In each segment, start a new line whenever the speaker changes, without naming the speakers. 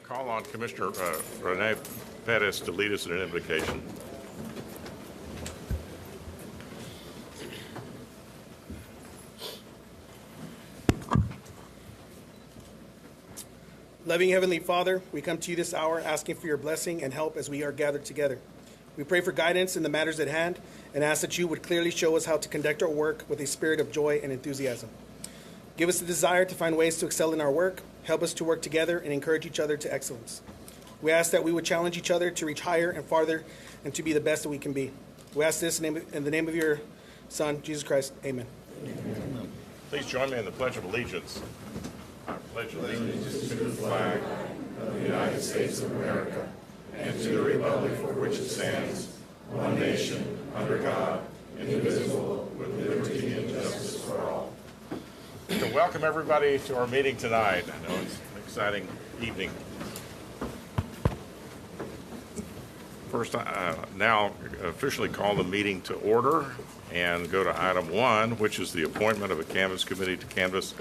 Call on Commissioner Rene Perez to lead us in an invocation.
Loving Heavenly Father, we come to you this hour asking for your blessing and help as we are gathered together. We pray for guidance in the matters at hand and ask that you would clearly show us how to conduct our work with a spirit of joy and enthusiasm. Give us the desire to find ways to excel in our work, help us to work together, and encourage each other to excellence. We ask that we would challenge each other to reach higher and farther and to be the best that we can be. We ask this in the name of your Son, Jesus Christ. Amen.
Amen. Please join me in the Pledge of Allegiance. I pledge allegiance
to the flag of the United States of America and to the republic for which it stands, one nation, under God, indivisible, with liberty and justice for all.
So welcome everybody to our meeting tonight. I know it's an exciting evening. First, now officially call the meeting to order and go to item 1, which is the appointment of a canvass committee to canvass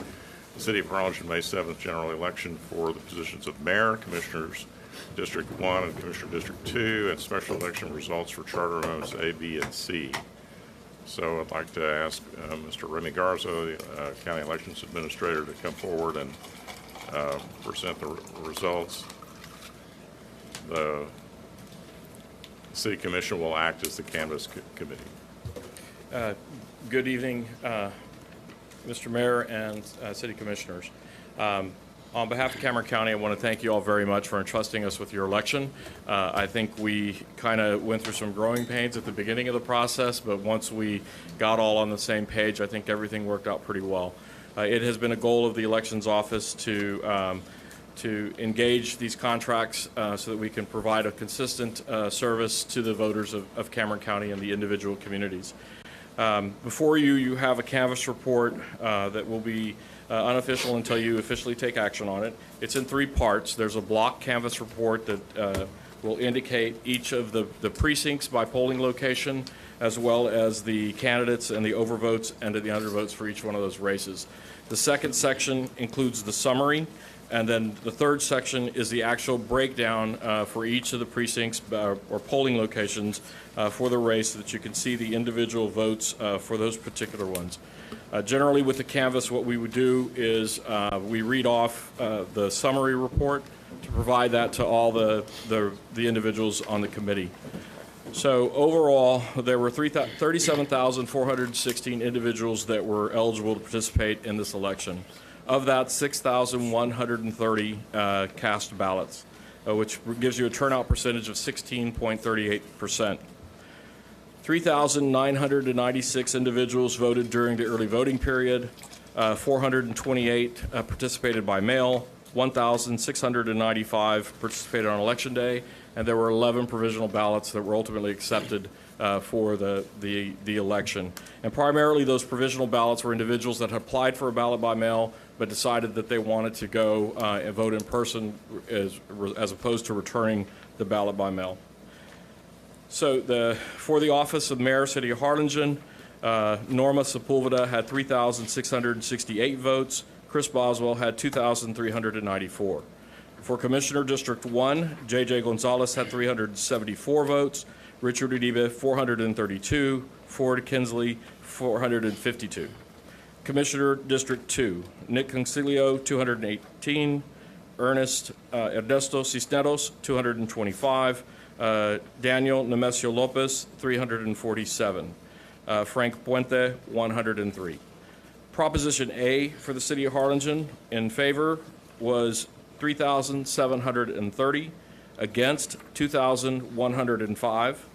the City of Harlingen May 7th general election for the positions of Mayor, Commissioners District 1 and Commissioner District 2, and special election results for charter amendments A, B, and C. So I'd like to ask Mr. Remy Garza, the County Elections Administrator, to come forward and present the results. The City Commission will act as the canvass committee.
Good evening, Mr. Mayor and City Commissioners. On behalf of Cameron County, I want to thank you all very much for entrusting us with your election. I think we kind of went through some growing pains at the beginning of the process, but once we got all on the same page, I think everything worked out pretty well. It has been a goal of the Elections Office to engage these contracts so that we can provide a consistent service to the voters of Cameron County and the individual communities. Before you, you have a canvass report that will be unofficial until you officially take action on it. It's in 3 parts. There's a block canvass report that will indicate each of the precincts by polling location, as well as the candidates and the overvotes and the undervotes for each one of those races. The second section includes the summary, and then the third section is the actual breakdown for each of the precincts or polling locations for the race, so that you can see the individual votes for those particular ones. Generally with the canvass, what we would do is we read off the summary report to provide that to all the individuals on the committee. So overall, there were 37,416 individuals that were eligible to participate in this election. Of that, 6,130 cast ballots, which gives you a turnout percentage of 16.38%. 3,996 individuals voted during the early voting period. 428 participated by mail. 1,695 participated on Election Day, and there were 11 provisional ballots that were ultimately accepted for the election. And primarily those provisional ballots were individuals that had applied for a ballot by mail but decided that they wanted to go and vote in person as opposed to returning the ballot by mail. So for the office of Mayor, City of Harlingen, Norma Sepulveda had 3,668 votes. Chris Boswell had 2,394. For Commissioner District 1, J.J. Gonzalez had 374 votes. Richard Uribe, 432. Ford Kinsley, 452. Commissioner District 2, Nick Concilio, 218. Ernesto Cisneros, 225. Daniel Nemesio Lopez, 347. Frank Puente, 103. Proposition A for the City of Harlingen in favor was 3,730, against 2,105.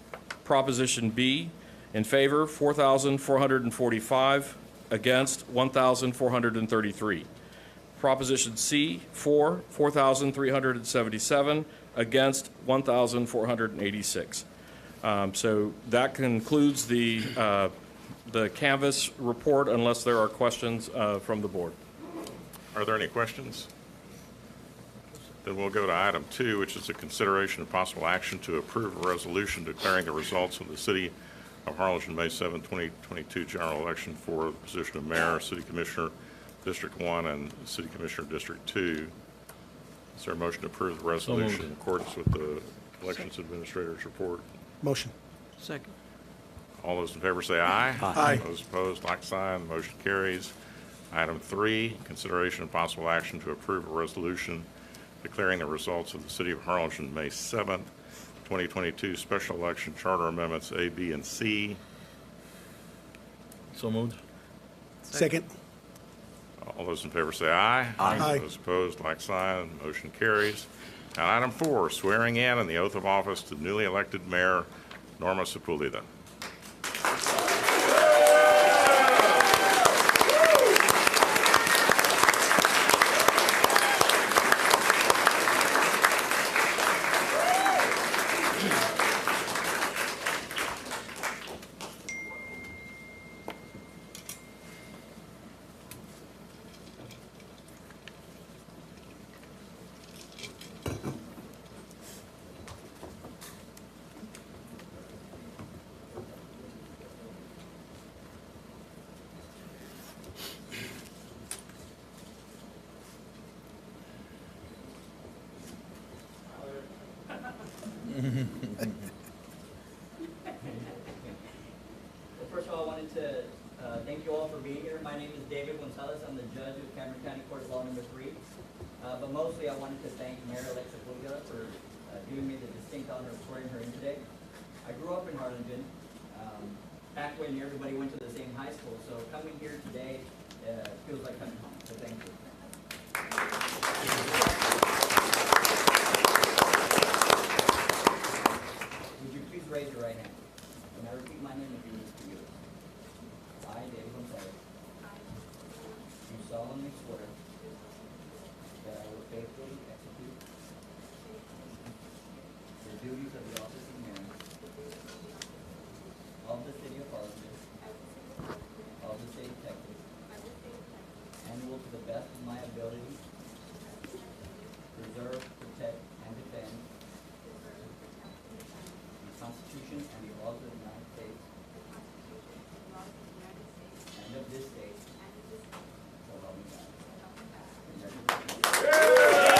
Proposition B in favor 4,445, against 1,433. Proposition C for 4,377, against 1,486. So that concludes the canvass report, unless there are questions from the board.
Are there any questions? Then we'll go to item 2, which is a consideration of possible action to approve a resolution declaring the results of the City of Harlingen May 7, 2022 general election for the position of Mayor, City Commissioner District 1, and City Commissioner District 2. Is there a motion to approve the resolution in accordance with the Elections Administrator's report?
Motion.
Second.
All those in favor say aye.
Aye.
Those opposed, like sign. Motion carries. Item 3, consideration and possible action to approve a resolution declaring the results of the City of Harlingen, May 7th, 2022 special election charter amendments A, B, and C.
So moved.
Second.
All those in favor say aye.
Aye.
Those opposed, like sign. Motion carries. And item 4, swearing in and the oath of office to newly elected Mayor Norma Sepulveda.
Well, first of all, I wanted to thank you all for being here. My name is David Gonzalez. I'm the judge of Cameron County Court of Law number 3. But mostly I wanted to thank Mayor-elect Sepulveda for giving me the distinct honor of swearing her in today. I grew up in Harlingen, back when everybody went to the same high school, so coming here today feels like coming home, so thank you. Would you please raise your right hand? And I repeat my name if you need to use it. I, David Gonzalez, do solemnly swear that I will faithfully execute the duties of the office of mayor of the city of Harlingen, of the state of Texas, and will to the best of my ability preserve, protect, and defend the Constitution and the laws of the United States and of this state. So help me God. Congratulations.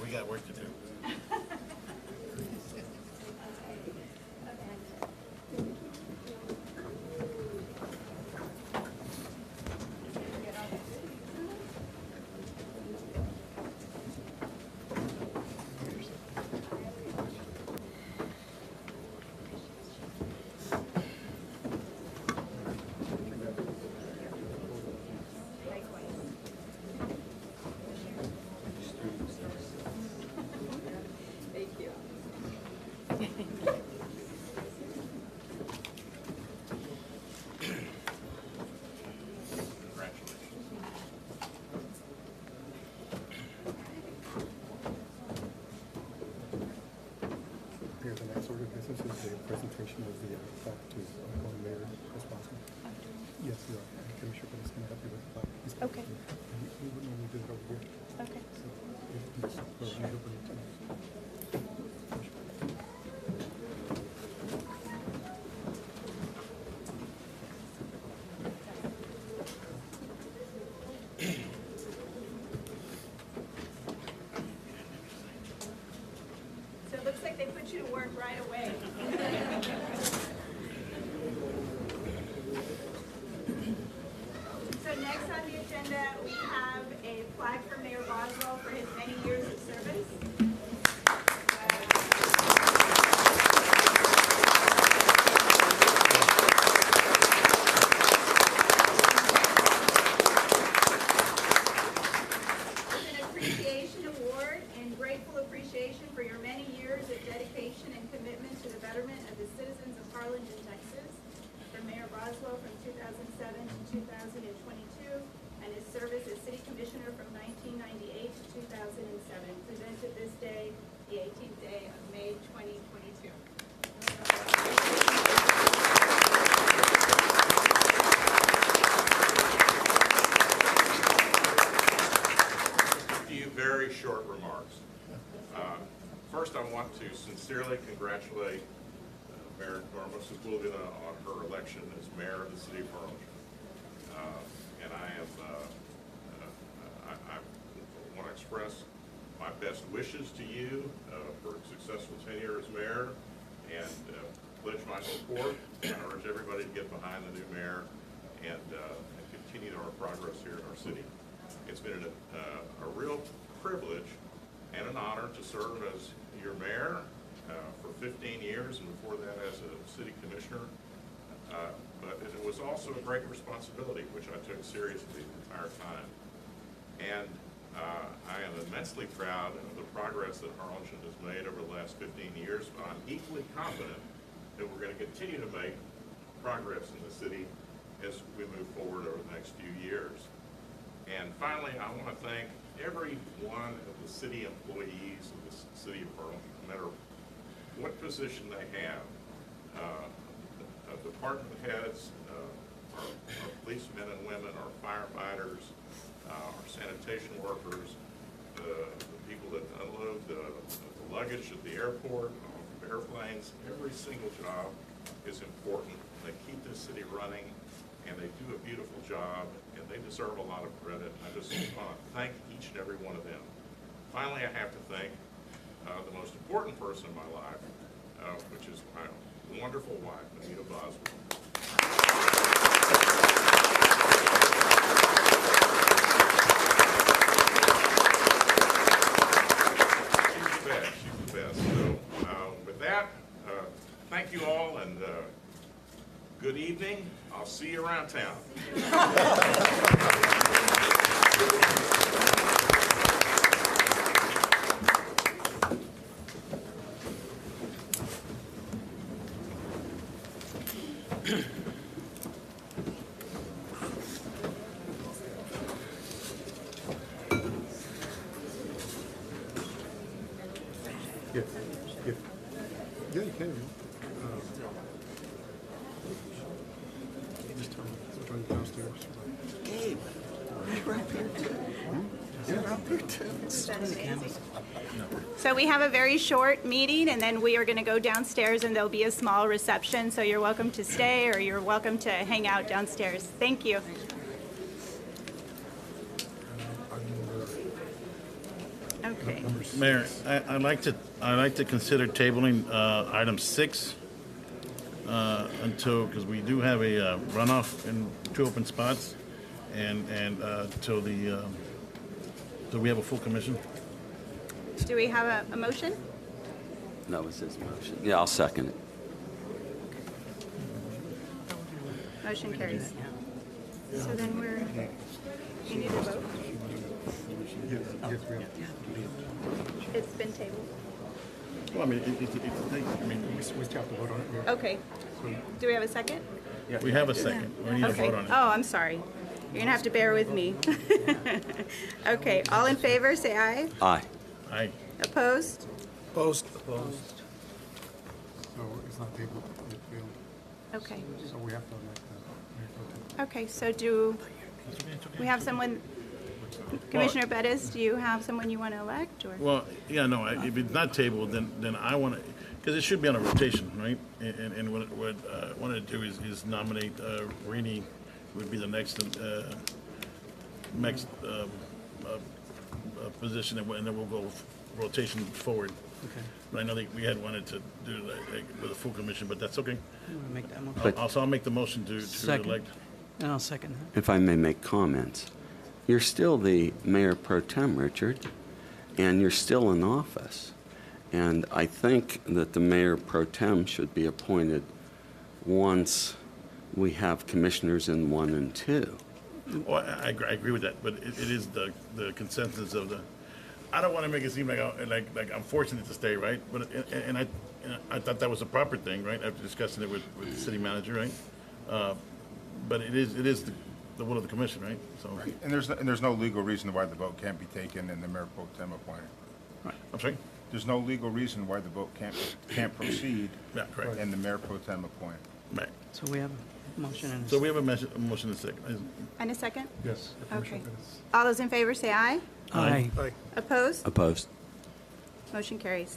We got work to do.
Here, the next order of business is the presentation of the plaque to outgoing mayor responsible. Yes, you are. Commissioner Perez is going to help you with the plaque. He's gonna
Okay.
help you. We would normally do it over here.
Okay.
So, if you just need to bring it to me.
So it looks like they put you to work right away. So next on the agenda, we have a flag for Mayor Boswell for his many years of service. It's an appreciation award and grateful appreciation for your many years of dedication and commitment to the betterment of the citizens of Harlingen, Texas. For Mayor Boswell from 2007 to 2022, and his service as city commissioner from 1998 to 2007. Presented this day, the 18th day of May 2022.
A few very short remarks. First, I want to sincerely congratulate Mayor Norma Sepulveda on her election as mayor of the city of Harlingen. And I want to express my best wishes to you for a successful tenure as mayor, and pledge my support. I urge everybody to get behind the new mayor and continue our progress here in our city. It's been a real privilege and an honor to serve as your mayor for 15 years, and before that as a city commissioner. But it was also a great responsibility, which I took seriously the entire time. And I am immensely proud of the progress that Harlingen has made over the last 15 years, but I'm equally confident that we're going to continue to make progress in the city as we move forward over the next few years. And finally, I want to thank every one of the city employees of the city of Harlingen, no matter what position they have. Department heads, our policemen and women, our firefighters, our sanitation workers, the people that unload the luggage at the airport, on airplanes. Every single job is important. They keep this city running, and they do a beautiful job, and they deserve a lot of credit. I just want to thank each and every one of them. Finally, I have to thank the most important person in my life, which is my wonderful wife, Anita Boswell. She's the best. She's the best. So with that, thank you all, and good evening. I'll see you around town.
Yes, yes. Yeah, you can. Just tell me, join downstairs.
Gabe, you're up here too. You're up here too.
So we have a very short meeting, and then we are going to go downstairs, and there'll be a small reception. So you're welcome to stay, or you're welcome to hang out downstairs. Thank you. Okay.
Mayor, I'd like to consider tabling item 6 until, because we do have a runoff in 2 open spots, and till we have a full commission.
Do we have a motion?
That was his motion. Yeah, I'll second it.
Motion carries. So then you need a vote.
Yes, we have.
It's been tabled.
Well, I mean, I mean,
We still have to vote on it, Mayor.
Okay. Do we have a second?
we have a second. We need to
Okay.
vote on it.
Oh, I'm sorry. You're gonna have to bear with me. Okay, all in favor, say aye.
Aye.
Aye.
Opposed?
Opposed?
So it's not tabled, it failed.
Okay.
So we have to elect Mayor Pro Tem.
Okay, so do we have someone, Commissioner Bettis, do you have someone you want to elect, or?
Well, yeah, no, if it's not tabled, then I want to, because it should be on a rotation, right? And what I want to do is nominate Rini, would be the next position, and then we'll go rotation forward.
Okay.
But I know that we had wanted to do like with a full commission, but that's okay.
You want to make that motion?
But-
Also, I'll make the motion to
Second.
elect.
And I'll second that.
If I may make comments, you're still the mayor pro tem, Richard, and you're still in office. And I think that the mayor pro tem should be appointed once we have commissioners in 1 and 2.
Well, I agree with that, but it is the consensus of the, I don't want to make it seem like I'm fortunate to stay, right? But, and I thought that was a proper thing, right, after discussing it with the city manager, right? But it is the will of the commission, right? So,
And there's no legal reason why the vote can't be taken and the mayor pro tem appointed.
I'm sorry?
There's no legal reason why the vote can't proceed
Yeah, correct.
and the mayor pro tem appointed.
Right.
So we have a motion and a
So we have a motion and a second.
And a second?
Yes. Commissioner
Okay.
Bettis.
All those in favor, say aye.
Aye.
Aye.
Opposed?
Opposed?
Motion carries.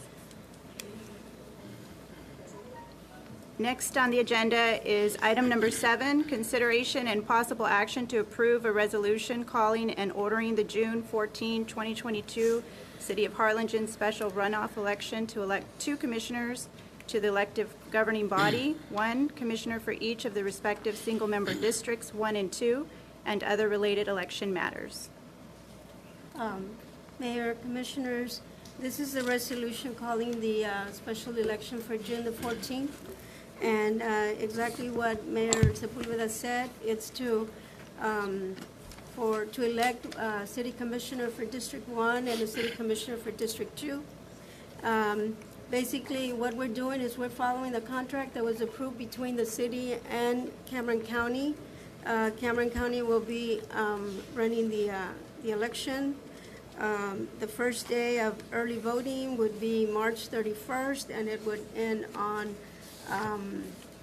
Next on the agenda is item number 7, consideration and possible action to approve a resolution calling and ordering the June 14, 2022 City of Harlingen special runoff election to elect 2 commissioners to the elective governing body, 1 commissioner for each of the respective single-member districts 1 and 2, and other related election matters.
Mayor, Commissioners, this is a resolution calling the special election for June the 14th. And exactly what Mayor Sepulveda said, it's to elect a city commissioner for District 1 and a city commissioner for District 2. Basically, what we're doing is we're following the contract that was approved between the city and Cameron County. Cameron County will be running the election. The first day of early voting would be March 31st, and it would end on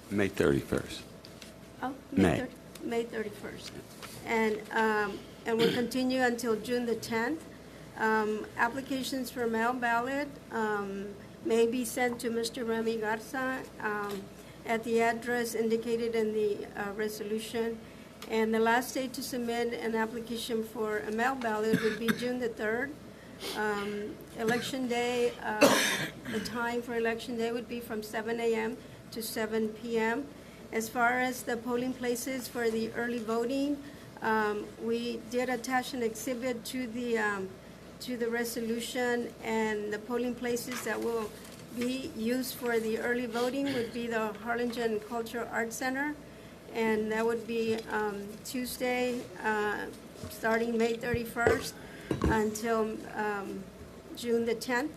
May 31st.
May 31st. And will continue until June the 10th. Applications for mail ballot may be sent to Mr. Remy Garza at the address indicated in the resolution. And the last day to submit an application for a mail ballot would be June the 3rd. Election day, the time for election day would be from 7 a.m. to 7 p.m. As far as the polling places for the early voting, we did attach an exhibit to the resolution, and the polling places that will be used for the early voting would be the Harlingen Cultural Arts Center, and that would be Tuesday, starting May 31st until June the 10th.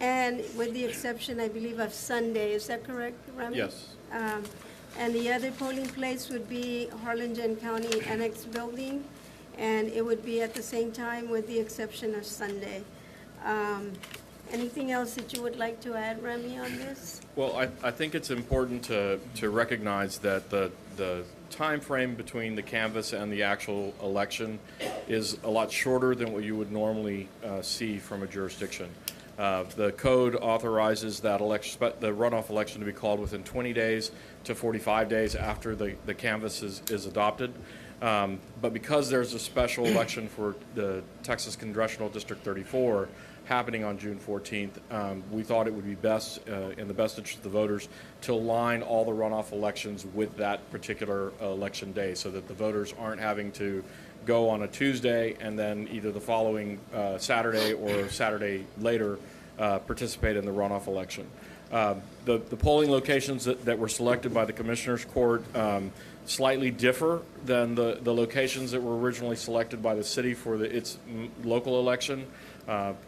And with the exception, I believe, of Sunday, is that correct, Rami?
Yes.
And the other polling place would be Harlingen County Annex Building, and it would be at the same time with the exception of Sunday. Anything else that you would like to add, Rami, on this?
Well, I think it's important to recognize that the time frame between the canvass and the actual election is a lot shorter than what you would normally see from a jurisdiction. The code authorizes that the runoff election to be called within 20 days to 45 days after the canvass is adopted. But because there's a special election for the Texas Congressional District 34 happening on June 14th, we thought it would be best, in the best interest of the voters, to align all the runoff elections with that particular election day so that the voters aren't having to go on a Tuesday and then either the following Saturday or Saturday later participate in the runoff election. The polling locations that were selected by the Commissioners Court slightly differ than the locations that were originally selected by the city for its local election.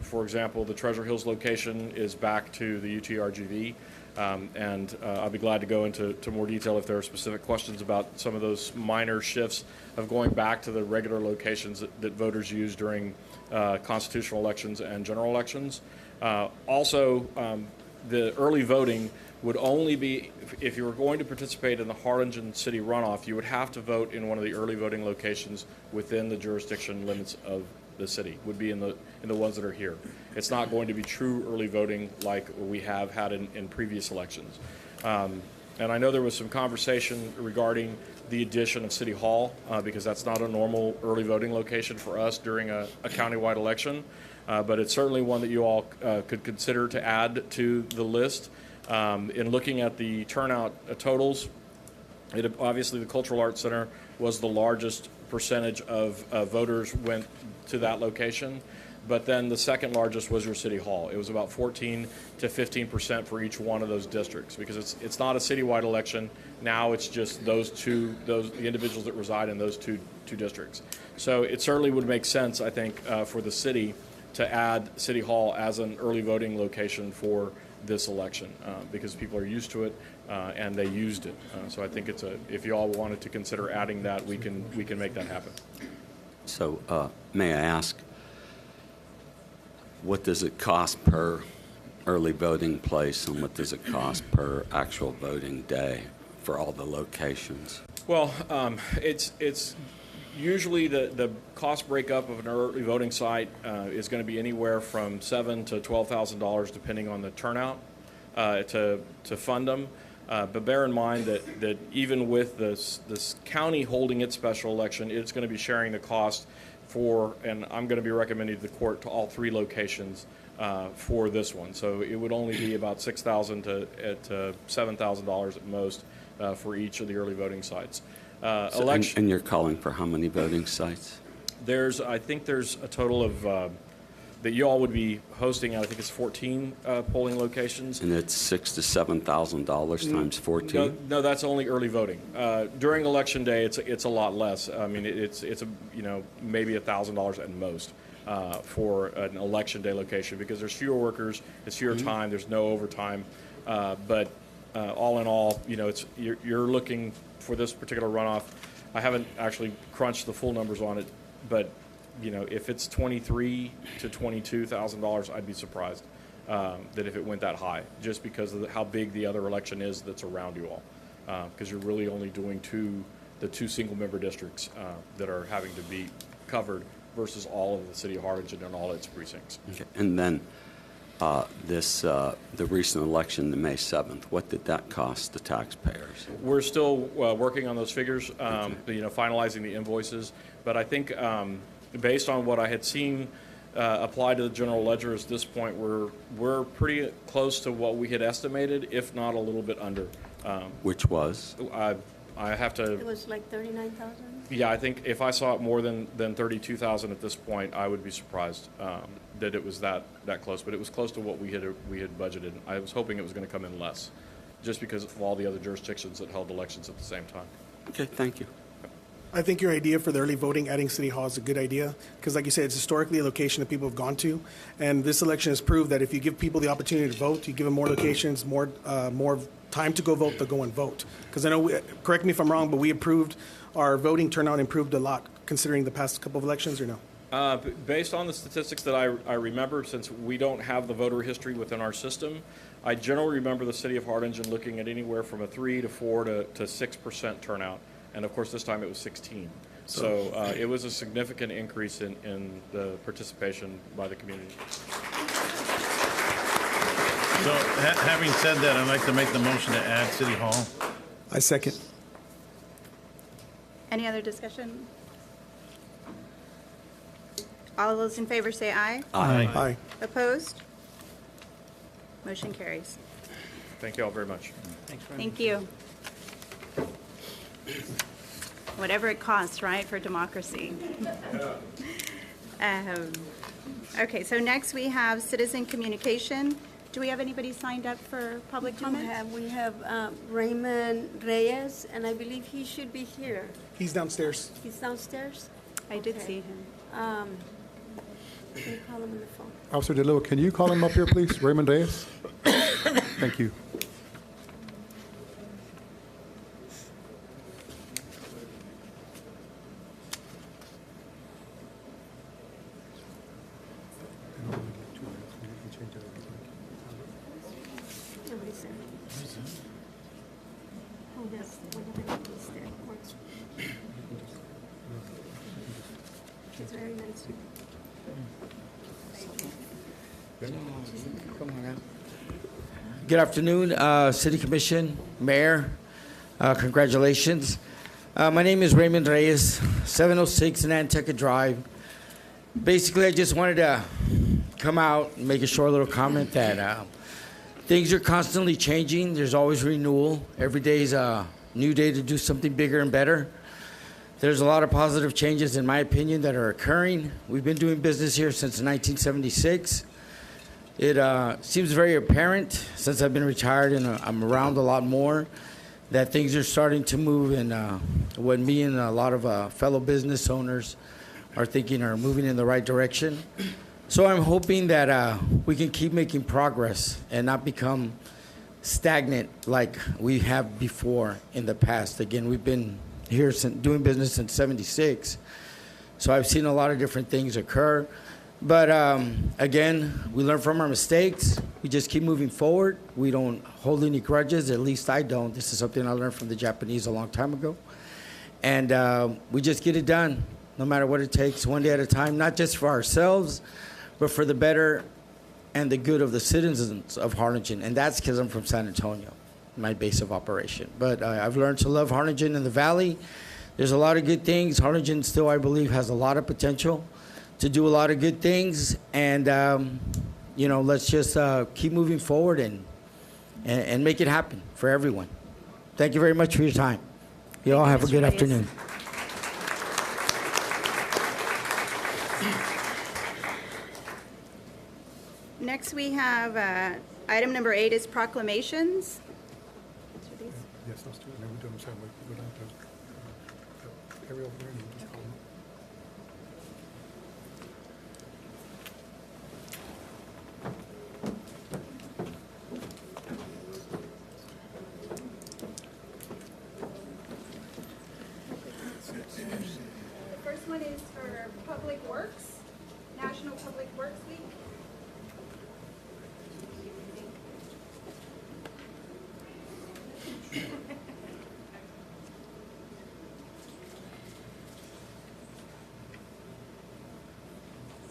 For example, the Treasure Hills location is back to the UTRGV, and I'll be glad to go into more detail if there are specific questions about some of those minor shifts of going back to the regular locations that voters use during constitutional elections and general elections. Also, the early voting would only be, if you were going to participate in the Harlingen City runoff, you would have to vote in one of the early voting locations within the jurisdiction limits of the city, would be in the ones that are here. It's not going to be true early voting like we have had in previous elections. And I know there was some conversation regarding the addition of City Hall, because that's not a normal early voting location for us during a countywide election. But it's certainly one that you all could consider to add to the list. In looking at the turnout totals, obviously the Cultural Arts Center was the largest percentage of voters went to that location, but then the second largest was your City Hall. It was about 14 to 15% for each one of those districts, because it's not a citywide election. Now it's just the individuals that reside in those two districts. So it certainly would make sense, I think, for the city to add City Hall as an early voting location for this election, because people are used to it and they used it. So I think if you all wanted to consider adding that, we can make that happen.
So may I ask, what does it cost per early voting place, and what does it cost per actual voting day for all the locations?
Well, it's usually the cost breakup of an early voting site is going to be anywhere from $7,000 to $12,000, depending on the turnout, to fund them. But bear in mind that even with this county holding its special election, it's going to be sharing the cost for, and I'm going to be recommending to the court, to all three locations for this one. So it would only be about $6,000 to $7,000 at most for each of the early voting sites.
And you're calling for how many voting sites?
I think there's a total of that you all would be hosting. I think it's 14 polling locations. And
it's $6,000 to $7,000 times 14.
No, that's only early voting. During election day, it's a lot less. I mean, it's maybe $1,000 at most for an election day location, because there's fewer workers, it's fewer time, there's no overtime. But all in all, you're looking for this particular runoff. I haven't actually crunched the full numbers on it, but if it's $23,000 to $22,000, I'd be surprised that if it went that high, just because of how big the other election is that's around you all, because you're really only doing the two single-member districts that are having to be covered versus all of the city of Harlingen and all its precincts.
Okay. And then the recent election, the May 7th, what did that cost the taxpayers?
We're still working on those figures, finalizing the invoices. But I think based on what I had seen applied to the general ledger at this point, we're pretty close to what we had estimated, if not a little bit under.
Which was?
I have to.
It was like 39,000.
Yeah, I think if I saw it more than 32,000 at this point, I would be surprised that it was that close. But it was close to what we had budgeted. I was hoping it was going to come in less, just because of all the other jurisdictions that held elections at the same time.
Okay, thank you.
I think your idea for the early voting, adding City Hall, is a good idea, because like you said, it's historically a location that people have gone to, and this election has proved that if you give people the opportunity to vote, you give them more locations, more time to go vote, they'll go and vote. Because I know, correct me if I'm wrong, but our voting turnout improved a lot considering the past couple of elections, or no?
Based on the statistics that I remember, since we don't have the voter history within our system, I generally remember the city of Harlingen looking at anywhere from a 3 to 4 to 6% turnout. And of course, this time it was 16. So it was a significant increase in the participation by the community.
So having said that, I'd like to make the motion to add City Hall.
I second.
Any other discussion? All of those in favor say aye.
Aye.
Opposed? Motion carries.
Thank you all very much.
Thank you. Whatever it costs, right, for democracy. Okay, so next we have citizen communication. Do we have anybody signed up for public comment?
We have Raymond Reyes, and I believe he should be here.
He's downstairs.
He's downstairs?
I did
Okay.
see him.
Can you call him on the phone?
Officer DeLeo, can you call him up here, please? Raymond Reyes? Thank you.
Nobody's there. Oh, yes, nobody's there. Works. It's very nice.
Good afternoon, City Commission, Mayor. Congratulations. My name is Raymond Reyes, 706 Nantucket Drive. Basically, I just wanted to come out and make a short little comment that things are constantly changing. There's always renewal. Every day is a new day to do something bigger and better. There's a lot of positive changes, in my opinion, that are occurring. We've been doing business here since 1976. It seems very apparent since I've been retired and I'm around a lot more that things are starting to move, and what me and a lot of fellow business owners are thinking are moving in the right direction. So I'm hoping that we can keep making progress and not become stagnant like we have before in the past. Again, we've been here doing business since '76, so I've seen a lot of different things occur. But again, we learn from our mistakes. We just keep moving forward. We don't hold any grudges. At least I don't. This is something I learned from the Japanese a long time ago. And we just get it done, no matter what it takes, one day at a time, not just for ourselves, but for the better and the good of the citizens of Harlingen. And that's because I'm from San Antonio, my base of operation. But I've learned to love Harlingen and the Valley. There's a lot of good things. Harlingen still, I believe, has a lot of potential to do a lot of good things, and let's just keep moving forward and make it happen for everyone. Thank you very much for your time. You all have a good afternoon.
Next we have item number 8 is proclamations.
Yes, let's do it. Then we do them separately. Go down to Harry over there and just call him up.
The first one is for Public Works, National Public Works Week.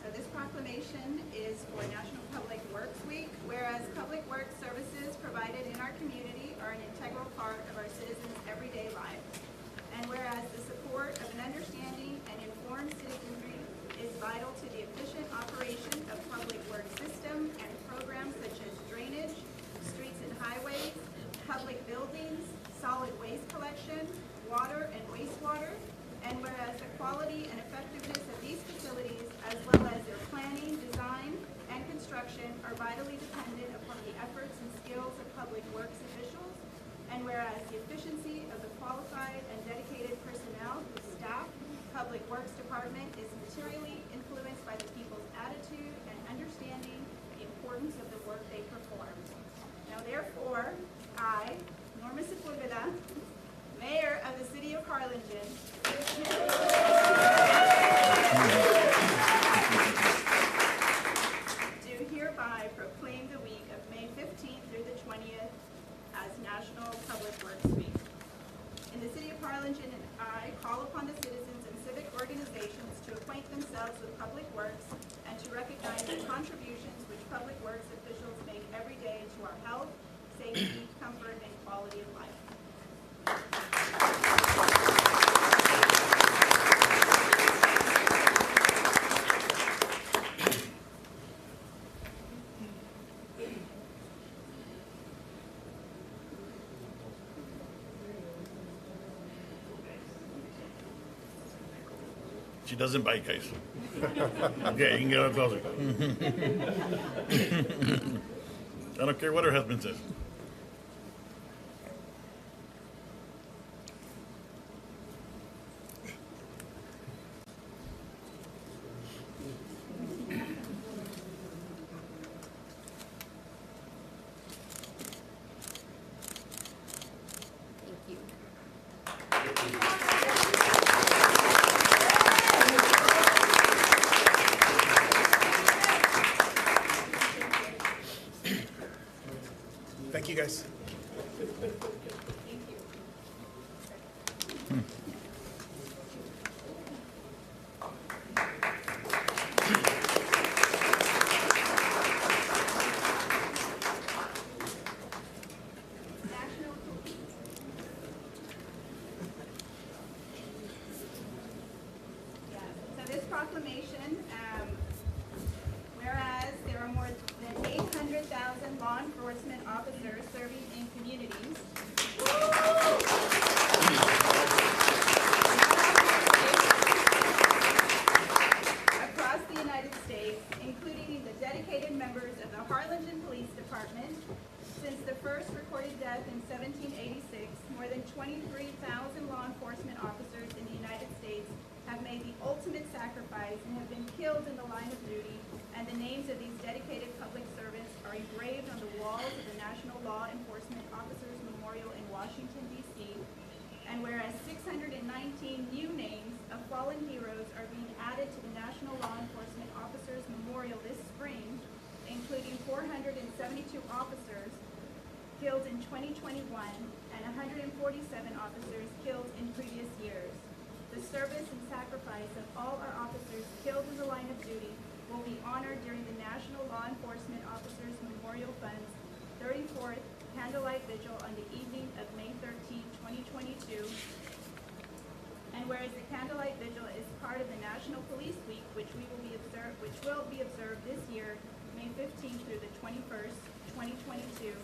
So this proclamation is for National Public Works Week, whereas public works services provided in our community are an integral part of our citizens' everyday lives. And whereas the support of an understanding and informed citizenry is vital to the efficient operation of public works system and programs such as drainage, streets and highways, public buildings, solid waste collection, water and wastewater, and whereas the quality and effectiveness of these facilities, as well as their planning, design, and construction are vitally dependent upon the efforts and skills of public works officials, and whereas the efficiency of the qualified and dedicated personnel who staff Public Works Department is materially influenced by the people's attitude and understanding the importance of the work they perform. Now therefore, I, Norma Sepulveda, Mayor of the City of Harlingen, do hereby proclaim the week of May 15th through the 20th as National Public Works Week. In the City of Harlingen, I call upon the citizens and civic organizations to acquaint themselves with public works and to recognize the contributions which public works officials make every day to our health, safety, comfort, and quality of life.
She doesn't bite, guys. Okay, you can get her closer. I don't care what her husband says.
Thank you.
Thank you, guys.
National Yeah, so this proclamation, whereas there are more than 800,000 law enforcement officers serving in communities. Across the United States, including the dedicated members of the Harlingen Police Department. Since the first recorded death in 1786, more than 23,000 law enforcement officers in the United States have made the ultimate sacrifice and have been killed in the line of duty, and the names of these dedicated public servants are engraved on the walls of the National Law Enforcement Officers Memorial in Washington, D.C. And whereas 619 new names of fallen heroes are being added to the National Law Enforcement Officers Memorial this spring, including 472 officers killed in 2021 and 147 officers killed in previous years. The service and sacrifice of all our officers killed in the line of duty will be honored during the National Law Enforcement Officers Memorial Fund's 34th Candlelight Vigil on the evening of May 13, 2022. And whereas the Candlelight Vigil is part of the National Police Week, which will be observed this year, May 15th through the 21st, 2022.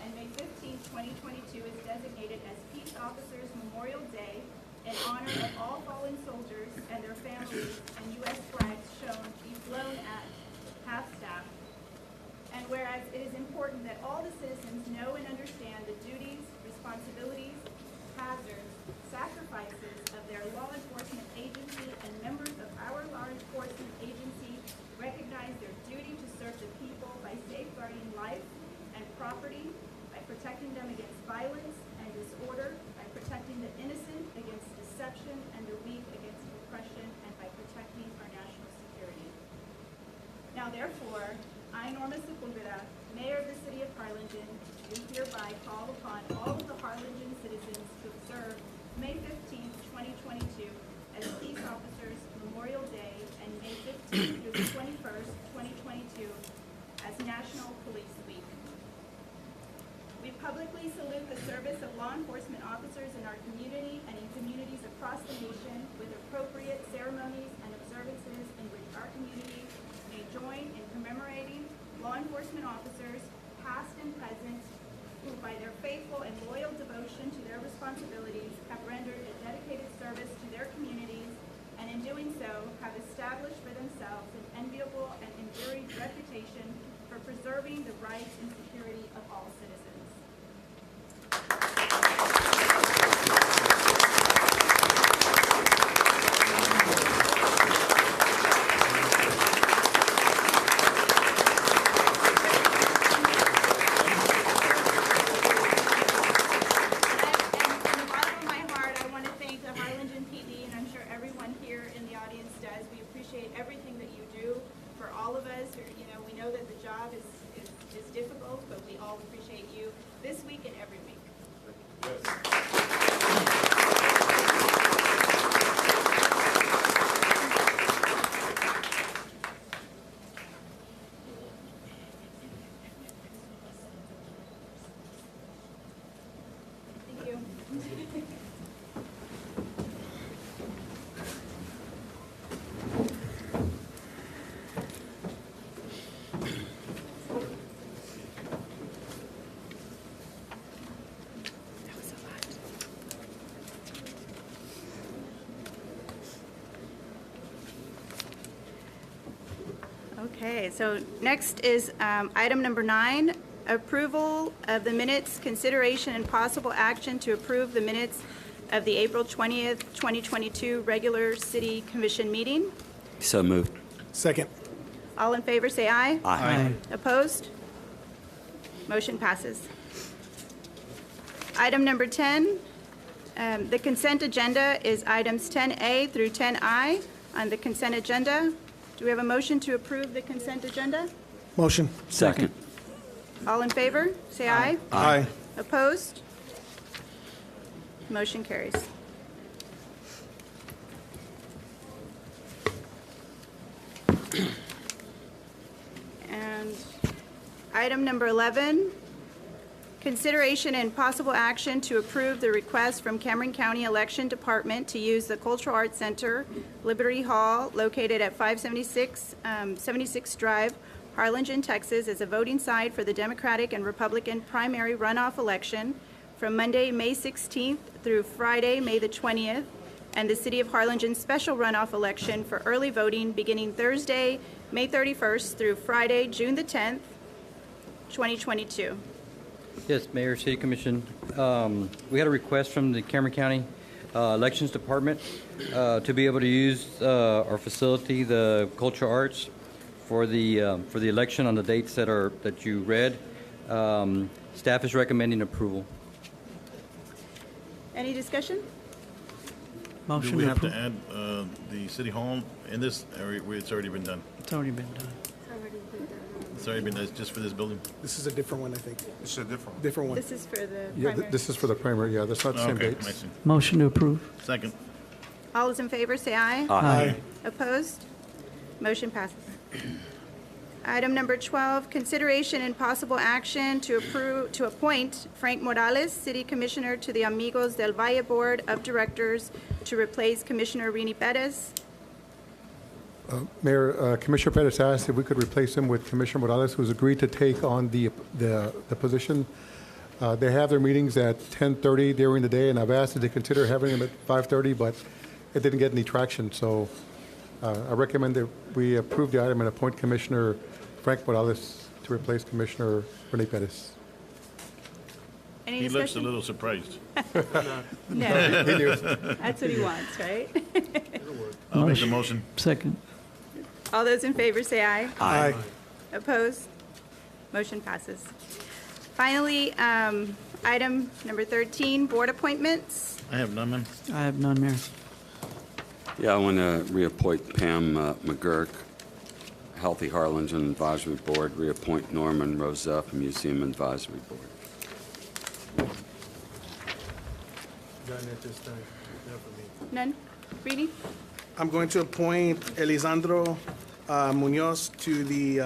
And May 15th, 2022 is designated as Peace Officers Memorial Day in honor of all fallen soldiers and their families, and U.S. flags shown be flown at half-staff. And whereas it is important that all the citizens know and understand the duties, responsibilities, hazards, sacrifices of their law enforcement agency, and members of our law enforcement agency recognize their duty to serve the people by safeguarding life and property, by protecting them against violence and disorder, by protecting the innocent against deception and the weak against oppression, and by protecting our national security. Now therefore, I, Norma Sepulveda, Mayor of the City of Harlingen, do hereby call upon all of the Harlingen citizens to observe May 15th, 2022 as Peace Officers Memorial Day, and May 15th through the 21st, 2022 as National Police Week. We publicly salute the service of law enforcement officers in our community and in communities across the nation with appropriate ceremonies and observances in which our community may join in commemorating law enforcement officers, past and present, who by their faithful and loyal devotion to their responsibilities have rendered a dedicated service to their communities, and in doing so have established for themselves an enviable and enduring reputation for preserving the rights and security of all citizens. Everything that you do for all of us. You know, we know that the job is difficult, but we all appreciate you this week and every week. Thank you.
That was a lot.
Okay, so next is item number 9, approval of the minutes, consideration and possible action to approve the minutes of the April 20th, 2022 regular city commission meeting.
So moved.
Second.
All in favor, say aye.
Aye.
Opposed? Motion passes. Item number 10, the consent agenda is items 10A through 10I on the consent agenda. Do we have a motion to approve the consent agenda?
Motion.
Second.
All in favor, say aye.
Aye.
Opposed? Motion carries. And item number 11, consideration and possible action to approve the request from Cameron County Election Department to use the Cultural Arts Center, Liberty Hall, located at 576 76th Drive, Harlingen, Texas, as a voting site for the Democratic and Republican primary runoff election from Monday, May 16th through Friday, May the 20th, and the City of Harlingen special runoff election for early voting beginning Thursday, May 31st through Friday, June the 10th, 2022.
Yes, Mayor, City Commission. We had a request from the Cameron County Elections Department to be able to use our facility, the Cultural Arts, for the election on the dates that you read. Staff is recommending approval.
Any discussion?
Motion
Do we
to
have to
approve.
add the city hall in this, or it's already been done?
It's already been done.
It's already been done, just for this building?
This is a different one, I think.
This is a different one.
Different one.
This is for the
Yeah,
primary.
this is for the primary, yeah, that's not the same
Okay,
dates.
I see.
Motion to approve.
Second.
All those in favor, say aye.
Aye.
Opposed? Motion passes. Item number 12, consideration and possible action to appoint Frank Morales, City Commissioner, to the Amigos del Valle Board of Directors to replace Commissioner Rini Perez.
Mayor, Commissioner Pettis asked if we could replace him with Commissioner Morales, who's agreed to take on the position. They have their meetings at 10:30 during the day, and I've asked them to consider having them at 5:30, but it didn't get any traction. So I recommend that we approve the item and appoint Commissioner Frank Morales to replace Commissioner Rene Pettis.
Any
He looks a
discussion?
little surprised.
No,
He knew.
that's what he wants, right?
I'll make the motion.
Second.
All those in favor, say aye.
Aye.
Opposed? Motion passes. Finally, item number 13, board appointments.
I have none, ma'am.
I have none, Mayor.
Yeah, I want to reappoint Pam McGurk, Healthy Harlingen Advisory Board, reappoint Norman Roseff, Museum Advisory Board.
None? Rini?
I'm going to appoint Elisandro Munoz to the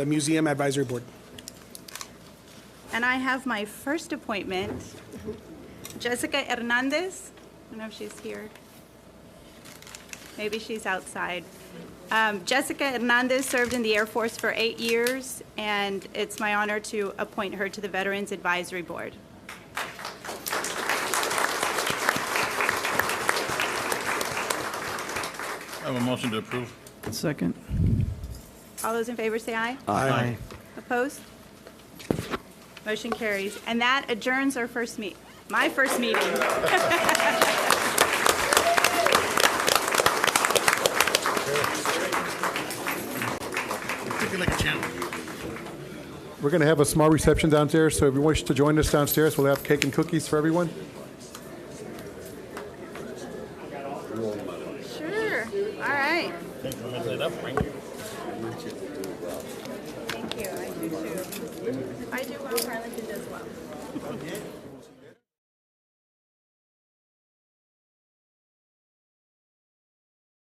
Museum Advisory Board.
And I have my first appointment, Jessica Hernandez. I don't know if she's here. Maybe she's outside. Jessica Hernandez served in the Air Force for 8 years, and it's my honor to appoint her to the Veterans Advisory Board.
I have a motion to approve.
Second.
All those in favor say aye.
Aye.
Opposed? Motion carries. And that adjourns our my first meeting.
Take it like a champ.
We're going to have a small reception downstairs, so if you wish to join us downstairs, we'll have cake and cookies for everyone.
Sure. All right.
Thank you for messing it up, Frank.
Thank you. I do too. I do well. Harlingen does well.